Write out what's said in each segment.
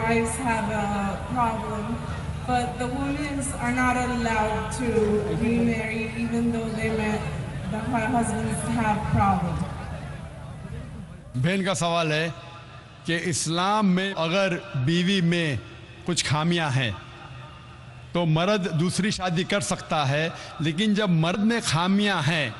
guys have a problem, but the women are not allowed to remarry even though the husbands have problem. बहन का सवाल है कि इस्लाम में अगर बीवी में कुछ खामियां हैं तो मर्द दूसरी शादी कर सकता है, लेकिन जब मर्द में खामियां हैं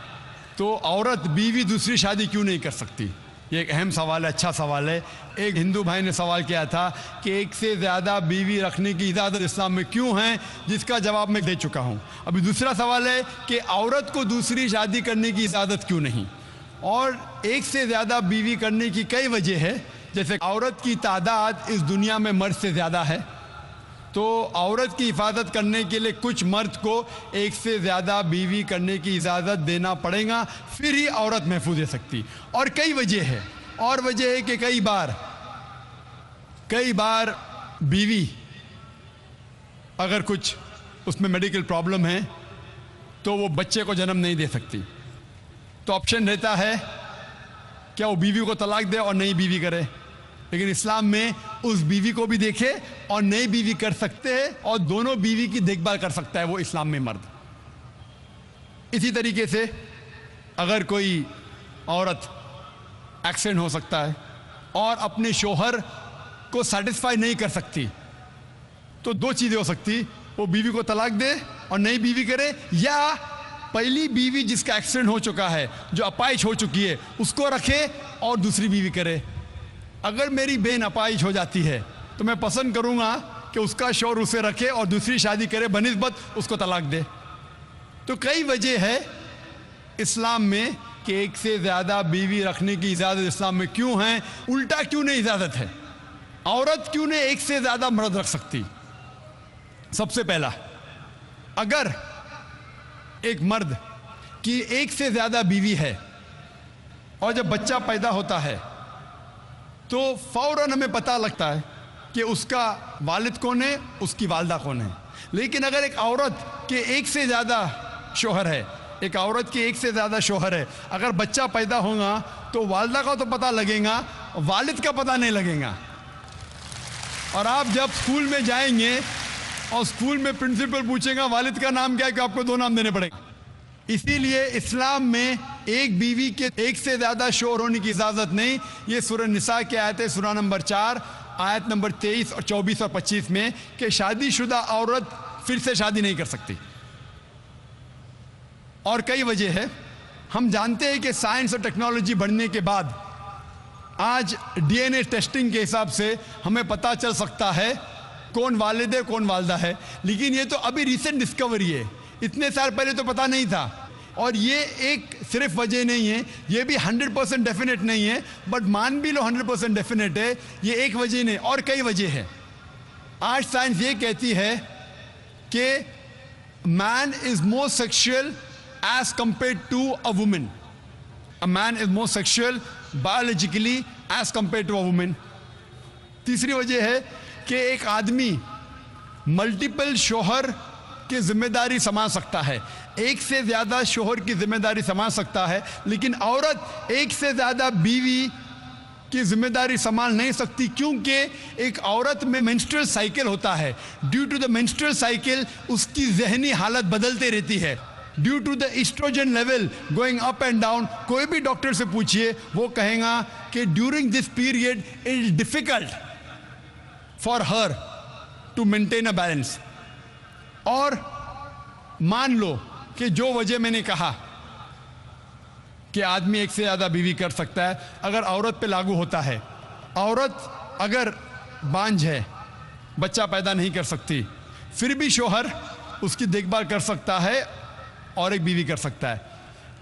तो औरत बीवी दूसरी शादी क्यों नहीं कर सकती? ये एक अहम सवाल है, अच्छा सवाल है। एक हिंदू भाई ने सवाल किया था कि एक से ज़्यादा बीवी रखने की इजाज़त इस्लाम में क्यों है, जिसका जवाब मैं दे चुका हूँ। अभी दूसरा सवाल है कि औरत को दूसरी शादी करने की इजाज़त क्यों नहीं? और एक से ज़्यादा बीवी करने की कई वजह है। जैसे औरत की तादाद इस दुनिया में मर्द से ज़्यादा है, तो औरत की हिफाजत करने के लिए कुछ मर्द को एक से ज़्यादा बीवी करने की इजाज़त देना पड़ेगा, फिर ही औरत महफूज रह सकती। और कई वजह है, और वजह है कि कई बार बीवी अगर कुछ उसमें मेडिकल प्रॉब्लम है तो वो बच्चे को जन्म नहीं दे सकती, तो ऑप्शन रहता है क्या वो बीवी को तलाक दे और नई बीवी करे। लेकिन इस्लाम में उस बीवी को भी देखे और नई बीवी कर सकते हैं, और दोनों बीवी की देखभाल कर सकता है वो इस्लाम में मर्द। इसी तरीके से अगर कोई औरत एक्सीडेंट हो सकता है और अपने शोहर को सेटिस्फाई नहीं कर सकती, तो दो चीज़ें हो सकती, वो बीवी को तलाक दे और नई बीवी करे, या पहली बीवी जिसका एक्सीडेंट हो चुका है, जो अपाहिज हो चुकी है, उसको रखे और दूसरी बीवी करे। अगर मेरी बहन अपाहिज हो जाती है तो मैं पसंद करूंगा कि उसका शौहर उसे रखे और दूसरी शादी करे बनिस्बत उसको तलाक दे। तो कई वजह है इस्लाम में कि एक से ज़्यादा बीवी रखने की इजाज़त इस्लाम में क्यों है, उल्टा क्यों नहीं इजाज़त है? औरत क्यों नहीं एक से ज़्यादा मर्द रख सकती? सबसे पहला, अगर एक मर्द की एक से ज़्यादा बीवी है और जब बच्चा पैदा होता है तो फ़ौरन हमें पता लगता है कि उसका वालिद कौन है, उसकी वालदा कौन है। लेकिन अगर एक औरत के एक से ज़्यादा शौहर है, एक औरत के एक से ज़्यादा शौहर है, अगर बच्चा पैदा होगा तो वालदा का तो पता लगेगा, वालिद का पता नहीं लगेगा। और आप जब स्कूल में जाएंगे और स्कूल में प्रिंसिपल पूछेगा वालिद का नाम क्या है, कि आपको दो नाम देने पड़ेंगे। इसीलिए इस्लाम में एक बीवी के एक से ज़्यादा शौहर होने की इजाज़त नहीं। ये सूरह निसा की आयत है, सूरह नंबर 4 आयत नंबर 23 और 24 और 25 में, कि शादीशुदा औरत फिर से शादी नहीं कर सकती। और कई वजह है। हम जानते हैं कि साइंस और टेक्नोलॉजी बढ़ने के बाद आज डीएनए टेस्टिंग के हिसाब से हमें पता चल सकता है कौन वालिद है कौन वालदा है, लेकिन ये तो अभी रिसेंट डिस्कवरी है, इतने साल पहले तो पता नहीं था। और ये एक सिर्फ वजह नहीं है, ये भी 100% डेफिनेट नहीं है, बट मान भी लो 100% डेफिनेट है, ये एक वजह नहीं, और कई वजह है। आज साइंस ये कहती है कि man is more sexual as compared to a women, a man is more sexual biologically as compared to a women. तीसरी वजह है कि एक आदमी मल्टीपल शौहर की जिम्मेदारी संभाल सकता है, एक से ज़्यादा शौहर की जिम्मेदारी संभाल सकता है, लेकिन औरत एक से ज़्यादा बीवी की जिम्मेदारी संभाल नहीं सकती, क्योंकि एक औरत में मेंस्ट्रुअल साइकिल होता है। Due to the menstrual cycle उसकी जहनी हालत बदलते रहती है, due to the estrogen level going up and down. कोई भी डॉक्टर से पूछिए, वो कहेगा कि during this period it is difficult for her to maintain a balance. और मान लो कि जो वजह मैंने कहा कि आदमी एक से ज़्यादा बीवी कर सकता है, अगर औरत पे लागू होता है, औरत अगर बांझ है, बच्चा पैदा नहीं कर सकती, फिर भी शौहर उसकी देखभाल कर सकता है और एक बीवी कर सकता है।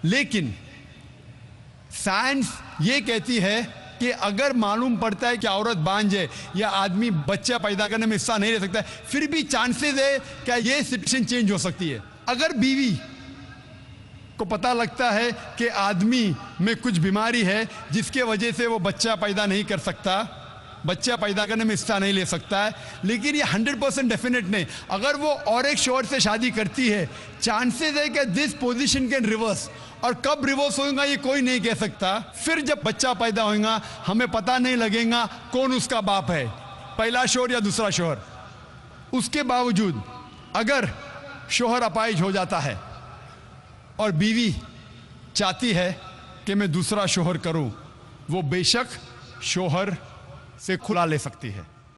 लेकिन साइंस ये कहती है कि अगर मालूम पड़ता है कि औरत बांझ है या आदमी बच्चा पैदा करने में हिस्सा नहीं ले सकता है, फिर भी चांसेस है क्या ये सिचुएशन चेंज हो सकती है। अगर बीवी को पता लगता है कि आदमी में कुछ बीमारी है जिसके वजह से वो बच्चा पैदा नहीं कर सकता, बच्चा पैदा करने में हिस्सा नहीं ले सकता है, लेकिन ये 100% डेफिनेट नहीं। अगर वो और एक शौहर से शादी करती है, चांसेस है कि दिस पोजीशन कैन रिवर्स, और कब रिवर्स होगा ये कोई नहीं कह सकता। फिर जब बच्चा पैदा होगा हमें पता नहीं लगेगा कौन उसका बाप है, पहला शोहर या दूसरा शोहर, उसके बावजूद अगर शोहर अपाहिज हो जाता है और बीवी चाहती है कि मैं दूसरा शोहर करूं, वो बेशक शोहर से खुला ले सकती है।